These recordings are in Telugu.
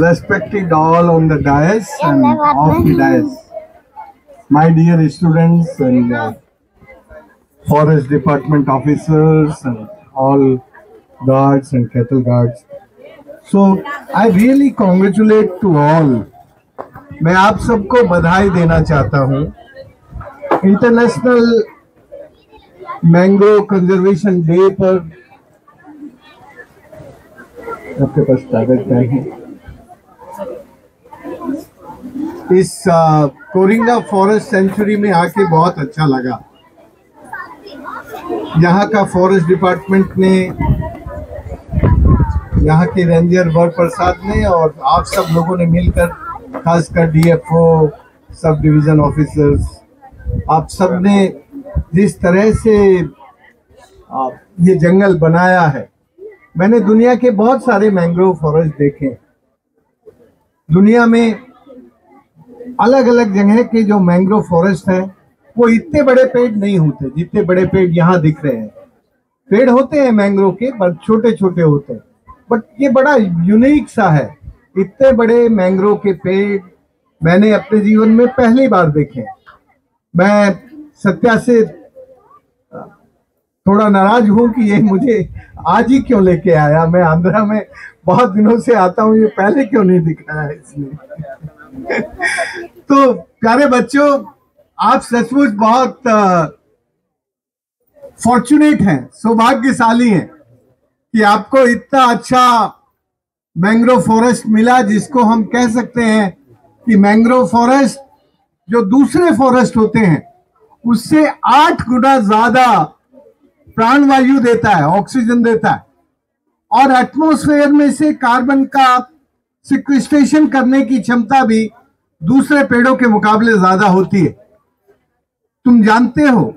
Respected all on the dais and off the dais, my dear students and forest department officers and all guards and cattle guards. So I really congratulate to all. मैं आप सबको बधाई देना चाहता हूँ इंटरनेशनल मैंग्रोव कंजर्वेशन डे पर। आपके पास कागज पेन है? इस कोरिंगा फॉरेस्ट सेंचुरी में आके बहुत अच्छा लगा। यहाँ का फॉरेस्ट डिपार्टमेंट ने, यहाँ के रेंजर वर प्रसाद ने और आप सब लोगों ने मिलकर, खासकर डीएफओ, सब डिवीजन ऑफिसर्स, आप सब ने जिस तरह से ये जंगल बनाया है। मैंने दुनिया के बहुत सारे मैंग्रोव फॉरेस्ट देखे। दुनिया में अलग अलग जगह के जो मैंग्रोव फॉरेस्ट हैं वो इतने बड़े पेड़ नहीं होते जितने बड़े पेड़ यहाँ दिख रहे हैं। पेड़ होते हैं मैंग्रोव के, पर छोटे छोटे होते हैं, बट ये बड़ा यूनिक सा है। इतने बड़े मैंग्रोव के पेड़ मैंने अपने जीवन में पहली बार देखे। मैं सत्या से थोड़ा नाराज हूँ कि ये मुझे आज ही क्यों लेके आया। मैं आंध्रा में बहुत दिनों से आता हूँ, ये पहले क्यों नहीं दिखाया इसने। तो प्यारे बच्चों, आप सचमुच बहुत फॉर्चुनेट हैं, सौभाग्यशाली हैं कि आपको इतना अच्छा मैंग्रोव फॉरेस्ट मिला, जिसको हम कह सकते हैं कि मैंग्रोव फॉरेस्ट जो दूसरे फॉरेस्ट होते हैं उससे 8 गुना ज्यादा प्राणवायु देता है, ऑक्सीजन देता है, और एटमॉस्फेयर में से कार्बन का सिक्वेस्ट्रेशन करने की क्षमता भी दूसरे पेड़ों के मुकाबले ज्यादा होती है। तुम जानते हो,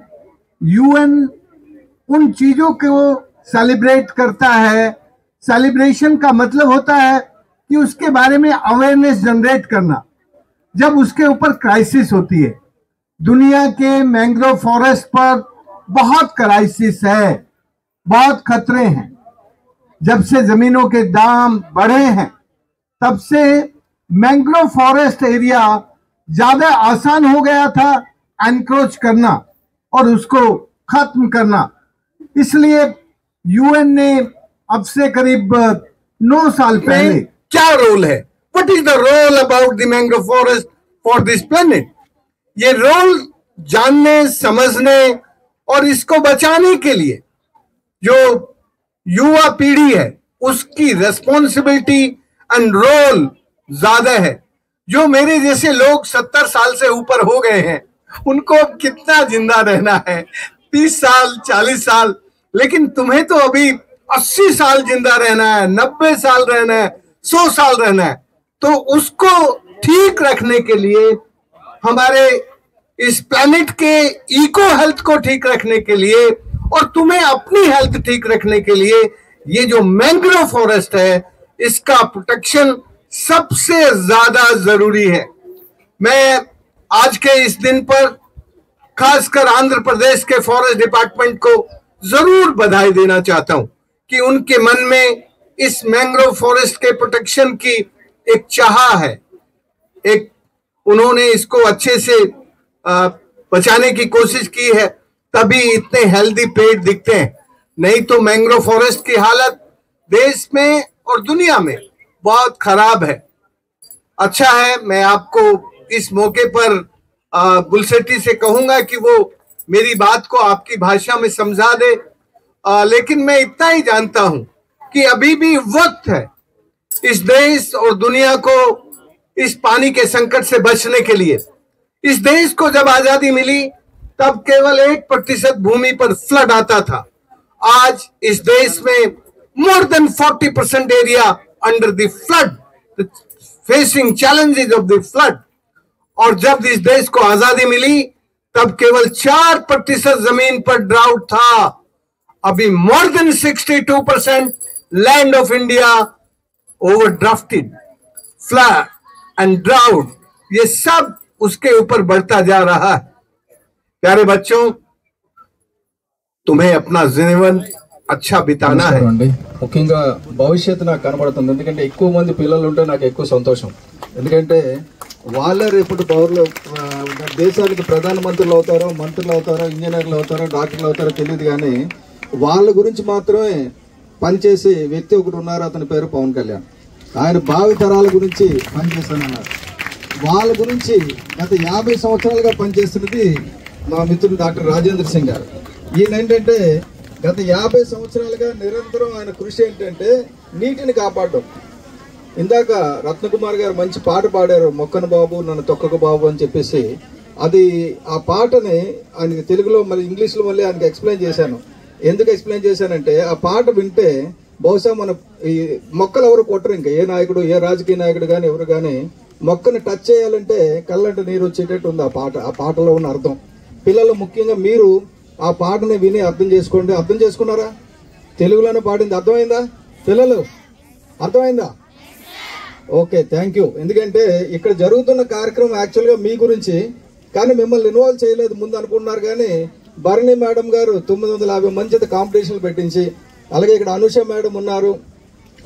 यूएन उन चीजों को सेलिब्रेट करता है। सेलिब्रेशन का मतलब होता है कि उसके बारे में अवेयरनेस जनरेट करना जब उसके ऊपर क्राइसिस होती है। दुनिया के मैंग्रोव फॉरेस्ट पर बहुत क्राइसिस है, बहुत खतरे हैं। जब से जमीनों के दाम बढ़े हैं तब से मैंग्रोव फॉरेस्ट एरिया ज्यादा आसान हो गया था एनक्रोच करना और उसको खत्म करना। इसलिए यूएन ने अब से करीब 9 साल पहले क्या रोल है, what is the role about the mangrove forest for this planet, ये रोल जानने, समझने और इसको बचाने के लिए जो युवा पीढ़ी है उसकी रेस्पॉन्सिबिलिटी एंड रोल ज्यादा है। जो मेरे जैसे लोग 70 साल से ऊपर हो गए हैं उनको अब कितना जिंदा रहना है, 30 साल 40 साल, लेकिन तुम्हें तो अभी 80 साल जिंदा रहना है, 90 साल रहना है, 100 साल रहना है। तो उसको ठीक रखने के लिए, हमारे इस प्लैनेट के इको हेल्थ को ठीक रखने के लिए और तुम्हें अपनी हेल्थ ठीक रखने के लिए ये जो मैंग्रोव फॉरेस्ट है इसका प्रोटेक्शन सबसे ज्यादा जरूरी है। मैं आज के इस दिन पर खासकर आंध्र प्रदेश के फॉरेस्ट डिपार्टमेंट को जरूर बधाई देना चाहता हूं कि उनके मन में इस मैंग्रोव फॉरेस्ट के प्रोटेक्शन की एक चाह है, एक उन्होंने इसको अच्छे से बचाने की कोशिश की है, तभी इतने हेल्दी पेड़ दिखते हैं। नहीं तो मैंग्रोव फॉरेस्ट की हालत देश में और दुनिया में बहुत खराब है। अच्छा है, मैं आपको इस मौके पर गुलशेट्टी से कहूंगा कि वो मेरी बात को आपकी भाषा में समझा दे, लेकिन मैं इतना ही जानता हूं कि अभी भी वक्त है इस देश और दुनिया को इस पानी के संकट से बचने के लिए। इस देश को जब आजादी मिली तब केवल 1% भूमि पर फ्लड आता था। आज इस देश में more than 40% area under the flood, facing challenges of the flood. और जब इस देश को आजादी मिली तब केवल 4% जमीन पर ड्राउट था। अभी more than 62% land of India overdrafted, flood and drought, ये सब उसके ऊपर बढ़ता जा रहा है। प्यारे बच्चों, तुम्हें अपना जीवन अच्छा बिताना है। ముఖ్యంగా భవిష్యత్తు నాకు కనబడుతుంది. ఎందుకంటే ఎక్కువ మంది పిల్లలు ఉంటే నాకు ఎక్కువ సంతోషం. ఎందుకంటే వాళ్ళే రేపటి పౌరులు, దేశానికి ప్రధానమంత్రులు అవుతారో, మంత్రులు అవుతారో, ఇంజనీర్లు అవుతారో, డాక్టర్లు అవుతారో తెలియదు, కానీ వాళ్ళ గురించి మాత్రమే పనిచేసే వ్యక్తి ఒకటి ఉన్నారు. అతని పేరు పవన్ కళ్యాణ్. ఆయన భావి తరాల గురించి పనిచేస్తానన్నారు. వాళ్ళ గురించి గత 50 సంవత్సరాలుగా పనిచేస్తున్నది మా మిత్రుడు డాక్టర్ రాజేంద్ర సింగ్ గారు. ఈయన ఏంటంటే గత 50 సంవత్సరాలుగా నిరంతరం ఆయన కృషి ఏంటంటే నీటిని కాపాడడం. ఇందాక రత్నకుమార్ గారు మంచి పాట పాడారు, మొక్కను బాబు నన్ను తొక్కకు బాబు అని చెప్పేసి. అది ఆ పాటని ఆయనకి తెలుగులో మళ్ళీ ఇంగ్లీష్లో మళ్ళీ ఆయనకి ఎక్స్ప్లెయిన్ చేశాను. ఎందుకు ఎక్స్ప్లెయిన్ చేశానంటే ఆ పాట వింటే బహుశా మన ఈ మొక్కలు ఎవరు కొట్టరు, ఇంకా ఏ నాయకుడు, ఏ రాజకీయ నాయకుడు కానీ ఎవరు కానీ మొక్కని టచ్ చేయాలంటే కళ్ళంటే నీరు వచ్చేటట్టు ఉంది ఆ పాటలో ఉన్న అర్థం. పిల్లలు ముఖ్యంగా మీరు ఆ పాటని విని అర్థం చేసుకోండి. అర్థం చేసుకున్నారా? తెలుగులోనే పాడింది అర్థమైందా? పిల్లలు అర్థమైందా? Okay, thank you. ఎందుకంటే ఇక్కడ జరుగుతున్న కార్యక్రమం యాక్చువల్గా మీ గురించి, కానీ మిమ్మల్ని ఇన్వాల్వ్ చేయలేదు ముందు అనుకుంటున్నారు. కానీ భరణి మేడం గారు 950 మంది చేత కాంపిటీషన్లు పెట్టించి, అలాగే ఇక్కడ అనుష మేడం ఉన్నారు,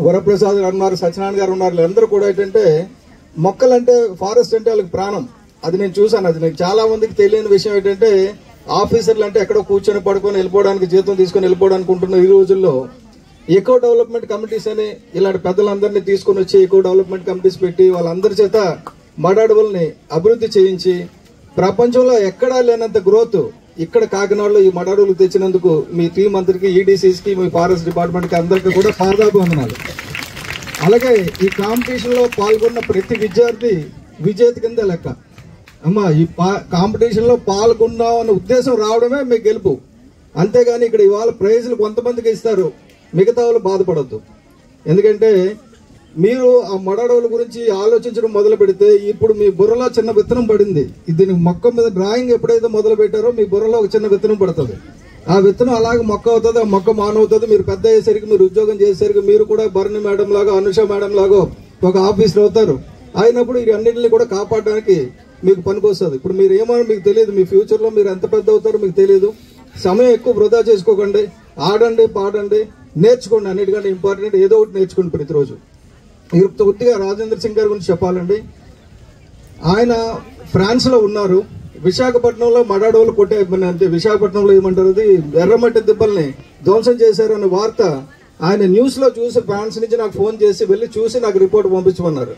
వరప్రసాద్ గారు ఉన్నారు, సత్యనారాయణ గారు ఉన్నారు. వీళ్ళందరూ కూడా ఏంటంటే మొక్కలంటే, ఫారెస్ట్ అంటే వాళ్ళకి ప్రాణం. అది నేను చూసాను. అది మీకు చాలా మందికి తెలియని విషయం ఏంటంటే ఆఫీసర్లు అంటే ఎక్కడో కూర్చొని పడుకొని వెళ్ళిపోవడానికి, జీతం తీసుకొని వెళ్ళిపోవడానికి ఉంటున్న ఈ రోజుల్లో ఎకో డెవలప్మెంట్ కమిటీస్ అని ఇలాంటి పెద్దలందరినీ తీసుకొని వచ్చి ఎకో డెవలప్మెంట్ కమిటీస్ పెట్టి వాళ్ళందరి చేత మడ అడవుల్ని అభివృద్ధి చేయించి ప్రపంచంలో ఎక్కడా లేనంత గ్రోత్ ఇక్కడ కాకినాడలో ఈ మడ అడవులు తెచ్చినందుకు మీ టీం అందరికీ, ఈడీసీస్కి, మీ ఫారెస్ట్ డిపార్ట్మెంట్కి అందరికీ కూడా పాదాభివందనాలు. అలాగే ఈ కాంపిటీషన్ లో పాల్గొన్న ప్రతి విద్యార్థి విజేత కింద లెక్క. అమ్మా, ఈ కాంపిటీషన్ లో పాల్గొన్నాం అన్న ఉద్దేశం రావడమే మీ గెలుపు. అంతేగాని ఇక్కడ ఇవాళ ప్రైజులు కొంతమందికి ఇస్తారు, మిగతా వాళ్ళు బాధపడద్దు. ఎందుకంటే మీరు ఆ మడడవుల గురించి ఆలోచించడం మొదలు పెడితే ఇప్పుడు మీ బుర్రలో చిన్న విత్తనం పడింది. దీనికి మొక్క మీద డ్రాయింగ్ ఎప్పుడైతే మొదలు పెట్టారో మీ బుర్రలో ఒక చిన్న విత్తనం పడుతుంది. ఆ విత్తనం అలాగే మొక్క అవుతుంది, ఆ మొక్క మానవుతుంది. మీరు పెద్ద అయ్యేసరికి, మీరు ఉద్యోగం చేసేసరికి మీరు కూడా భరణి మేడం లాగా, అనుష మేడం లాగా ఒక ఆఫీసర్ అవుతారు. అయినప్పుడు ఈ అన్నింటినీ కూడా కాపాడడానికి మీకు పనికొస్తుంది. ఇప్పుడు మీరు ఏమో మీకు తెలియదు, మీ ఫ్యూచర్లో మీరు ఎంత పెద్ద అవుతారో మీకు తెలియదు. సమయం ఎక్కువ వృధా చేసుకోకండి, ఆడండి, పాడండి, నేర్చుకోండి. అన్నిటికంటే ఇంపార్టెంట్ ఏదో ఒకటి నేర్చుకోండి ప్రతిరోజు. కొద్దిగా రాజేంద్ర సింగ్ గారి గురించి చెప్పాలండి. ఆయన ఫ్రాన్స్లో ఉన్నారు. విశాఖపట్నంలో మడాడోలు కొట్టే, అంటే విశాఖపట్నంలో ఏమంటారు, అది ఎర్రమట్టి దిబ్బల్ని ధ్వంసం చేశారు అనే వార్త ఆయన న్యూస్లో చూసి ఫ్రాన్స్ నుంచి నాకు ఫోన్ చేసి వెళ్ళి చూసి నాకు రిపోర్ట్ పంపించమన్నారు.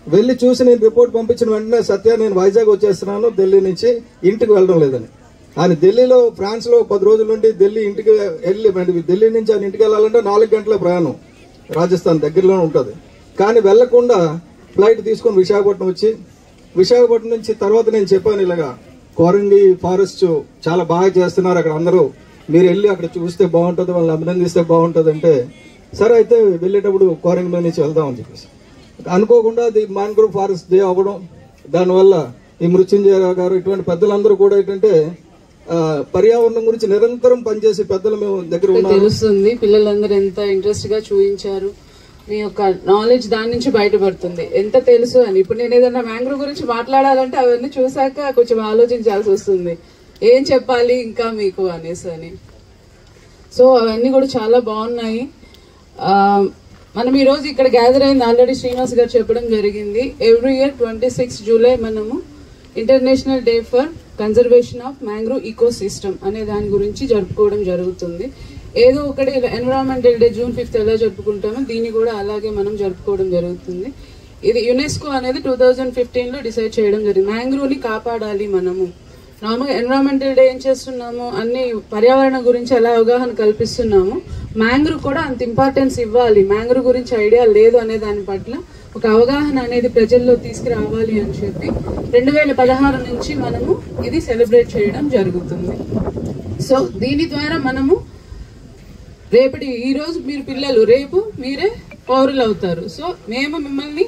వెళ్ళి చూసి నేను రిపోర్ట్ పంపించిన వెంటనే, సత్య నేను వైజాగ్ వచ్చేస్తున్నాను, ఢిల్లీ నుంచి ఇంటికి వెళ్ళడం లేదని. ఆయన ఢిల్లీలో, ఫ్రాన్స్లో 10 రోజుల నుండి ఢిల్లీ ఇంటికి వెళ్ళి, ఢిల్లీ నుంచి ఆయన ఇంటికి వెళ్ళాలంటే 4 గంటల ప్రయాణం, రాజస్థాన్ దగ్గరలోనే ఉంటుంది. కానీ వెళ్లకుండా ఫ్లైట్ తీసుకొని విశాఖపట్నం వచ్చి, విశాఖపట్నం నుంచి తర్వాత నేను చెప్పాను ఇలాగా కోరంగి ఫారెస్ట్ చాలా బాగా చేస్తున్నారు అక్కడ అందరూ, మీరు వెళ్ళి అక్కడ చూస్తే బాగుంటుంది, వాళ్ళని అభినందిస్తే బాగుంటుంది అంటే, సరే అయితే వెళ్ళేటప్పుడు కోరంగిలో నుంచి వెళ్దామని చెప్పేసి అనుకోకుండా అది మ్యాంగ్రోవ్ ఫారెస్ట్ డే అవ్వడం, దానివల్ల ఈ మృత్యుంజయ గారు ఇటువంటి పెద్దలందరూ కూడా ఏంటంటే పర్యావరణం గురించి నిరంతరం పనిచేసే పెద్దలు మేము దగ్గర ఉన్నాం. తెలుస్తుంది పిల్లలందరూ ఎంత ఇంట్రెస్ట్ గా చూపించారు, మీ యొక్క నాలెడ్జ్ దాని నుంచి బయటపడుతుంది ఎంత తెలుసు అని. ఇప్పుడు నేను ఏదైనా మ్యాంగ్రోవ్ గురించి మాట్లాడాలంటే అవన్నీ చూసాక కొంచెం ఆలోచించాల్సి వస్తుంది, ఏం చెప్పాలి ఇంకా మీకు అనేసి అని. సో అవన్నీ కూడా చాలా బాగున్నాయి. మనం ఈ రోజు ఇక్కడ గ్యాదర్ అయింది ఆల్రెడీ శ్రీనివాస్ గారు చెప్పడం జరిగింది. ఎవ్రీ ఇయర్ 26 జూలై మనము international day for conservation of mangrove ecosystem అనే దాని గురించి జరుపుకోవడం జరుగుతుంది. ఏదో ఒకటి ఎన్విరాన్మెంటల్ డే June 5th ఎలా జరుపుకుంటామో దీన్ని కూడా అలాగే మనం జరుపుకోవడం జరుగుతుంది. ఇది యునెస్కో అనేది 2015లో డిసైడ్ చేయడం జరిగింది. మ్యాంగ్రోవ్ని కాపాడాలి మనము. నార్మల్గా ఎన్విరాన్మెంటల్ డే ఏం చేస్తున్నాము, అన్ని పర్యావరణం గురించి ఎలా అవగాహన కల్పిస్తున్నాము, మ్యాంగ్రోవ్ కూడా అంత ఇంపార్టెన్స్ ఇవ్వాలి. మ్యాంగ్రోవ్ గురించి ఐడియా లేదు అనే దాని పట్ల ఒక అవగాహన అనేది ప్రజల్లో తీసుకురావాలి అని చెప్పి 2016 నుంచి మనము ఇది సెలబ్రేట్ చేయడం జరుగుతుంది. సో దీని ద్వారా మనము రేపటి ఈ రోజు మీరు పిల్లలు, రేపు మీరే పౌరులు అవుతారు. సో మేము మిమ్మల్ని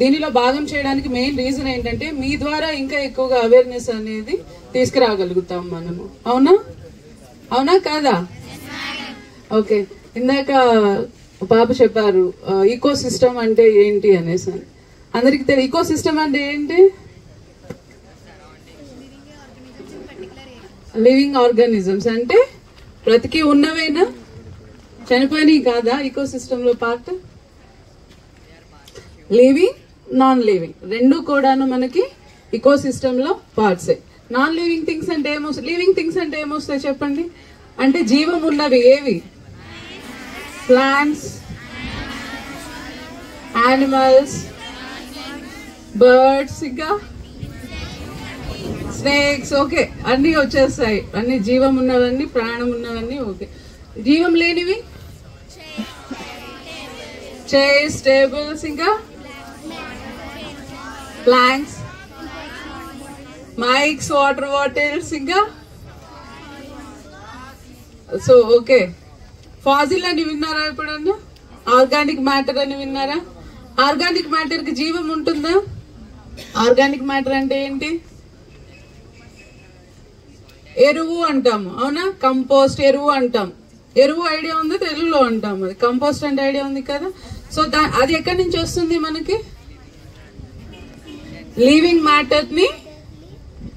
దీనిలో భాగం చేయడానికి మెయిన్ రీజన్ ఏంటంటే మీ ద్వారా ఇంకా ఎక్కువగా అవేర్నెస్ అనేది తీసుకురాగలుగుతాం మనము. అవునా అవునా కాదా? ఓకే, ఇందాక పాప చెప్పారు ఈకో సిస్టమ్ అంటే ఏంటి అనేసి. అందరికి తెలియదు ఈకో సిస్టమ్ అంటే ఏంటి? లివింగ్ ఆర్గానిజమ్స్ అంటే బ్రతికి ఉన్నవేనా, చనిపోయినవి కాదా ఈకో సిస్టమ్ లో పార్ట్? లివింగ్, నాన్ లివింగ్ రెండు కూడాను మనకి ఈకో సిస్టమ్ లో పార్ట్సే. నాన్ లివింగ్ థింగ్స్ అంటే ఏమొస్తాయి, లివింగ్ థింగ్స్ అంటే ఏమొస్తాయి చెప్పండి? అంటే జీవం ఉన్నవి ఏవి? ప్లాంట్స్, యానిమల్స్, బర్డ్స్, ఇంకా స్నేక్స్. ఓకే, అన్ని వచ్చేస్తాయి. అన్ని జీవం ఉన్నవన్నీ, ప్రాణం ఉన్నవన్నీ. ఓకే, జీవం లేనివి చైర్స్, టేబుల్స్, ఇంకా ప్లాంక్స్, మైక్స్, వాటర్ బాటిల్స్, ఇంకా సో ఓకే. ఫాజిల్ అని విన్నారా ఎప్పుడన్నా? ఆర్గానిక్ మ్యాటర్ అని విన్నారా? ఆర్గానిక్ మ్యాటర్ కి జీవం ఉంటుందా? ఆర్గానిక్ మ్యాటర్ అంటే ఏంటి? ఎరువు అంటాము, అవునా? కంపోస్ట్, ఎరువు అంటాం. ఎరువు ఐడియా ఉంది, తెలుగులో అంటాం. అది కంపోస్ట్ అంటే ఐడియా ఉంది కదా. సో అది ఎక్కడి నుంచి వస్తుంది మనకి? లివింగ్ మ్యాటర్ ని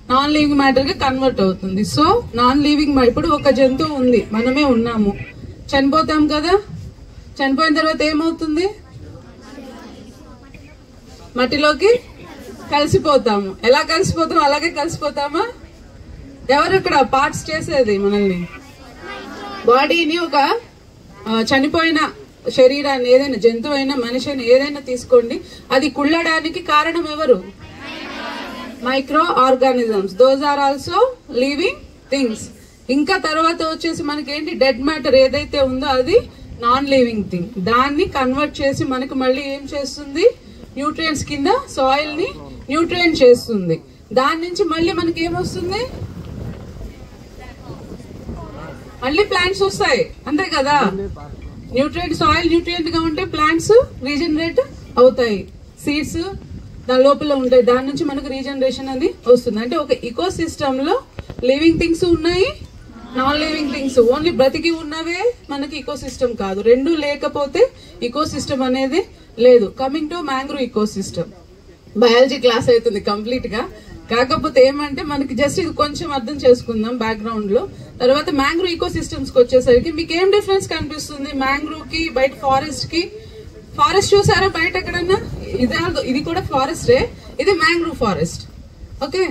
నాన్ లివింగ్ మ్యాటర్ గా కన్వర్ట్ అవుతుంది. సో నాన్ లివింగ్, ఇప్పుడు ఒక జంతువు ఉంది, మనమే ఉన్నాము, చనిపోతాం కదా. చనిపోయిన తర్వాత ఏమవుతుంది? మట్టిలోకి కలిసిపోతాము. ఎలా కలిసిపోతాము? అలాగే కలిసిపోతామా? ఎవరు ఇక్కడ పార్ట్స్ చేసేది మనల్ని? బాడీని, ఒక చనిపోయిన శరీరాన్ని, ఏదైనా జంతువు అయినా మనిషి అయినా ఏదైనా తీసుకోండి, అది కుళ్ళడానికి కారణం ఎవరు? Microorganisms. Those are also living things. ఇంకా తర్వాత వచ్చేసి మనకి ఏంటి? డెడ్ మ్యాటర్ ఏదైతే ఉందో అది నాన్ లివింగ్ థింగ్. దాన్ని కన్వర్ట్ చేసి మనకి మళ్ళీ ఏం చేస్తుంది? న్యూట్రియంట్స్ కింద సాయిల్ ని న్యూట్రియంట్ చేస్తుంది. దాని నుంచి మళ్ళీ మనకి ఏమొస్తుంది? మళ్ళీ ప్లాంట్స్ వస్తాయి, అంతే కదా. న్యూట్రియంట్, సాయిల్ న్యూట్రియంట్ గా ఉంటే ప్లాంట్స్ రీజనరేట్ అవుతాయి. సీడ్స్ దాని లోపల ఉంటాయి, దాని నుంచి మనకు రీజనరేషన్ అనేది వస్తుంది. అంటే ఒక ఈకో సిస్టమ్ లో లివింగ్ థింగ్స్ ఉన్నాయి, నాన్ లివింగ్ థింగ్స్. ఓన్లీ బ్రతికి ఉన్నవే మనకి ఈకో సిస్టమ్ కాదు. రెండు లేకపోతే ఈకో సిస్టమ్ అనేది లేదు. Coming to mangrove ecosystem, biology class అవుతుంది కంప్లీట్ గా. కాకపోతే ఏమంటే మనకి జస్ట్ ఇది కొంచెం అర్థం చేసుకుందాం బ్యాక్గ్రౌండ్ లో. తర్వాత మ్యాంగ్రోవ్ ఈకో సిస్టమ్స్ కి వచ్చేసరికి మీకు ఏం డిఫరెన్స్ కనిపిస్తుంది మ్యాంగ్రోవ్ కి బయట ఫారెస్ట్ కి? ఫారెస్ట్ చూసారా బయట ఎక్కడన్నా? ఇది కూడా ఫారెస్టే, ఇది మ్యాంగ్రోవ్ ఫారెస్ట్. ఓకే,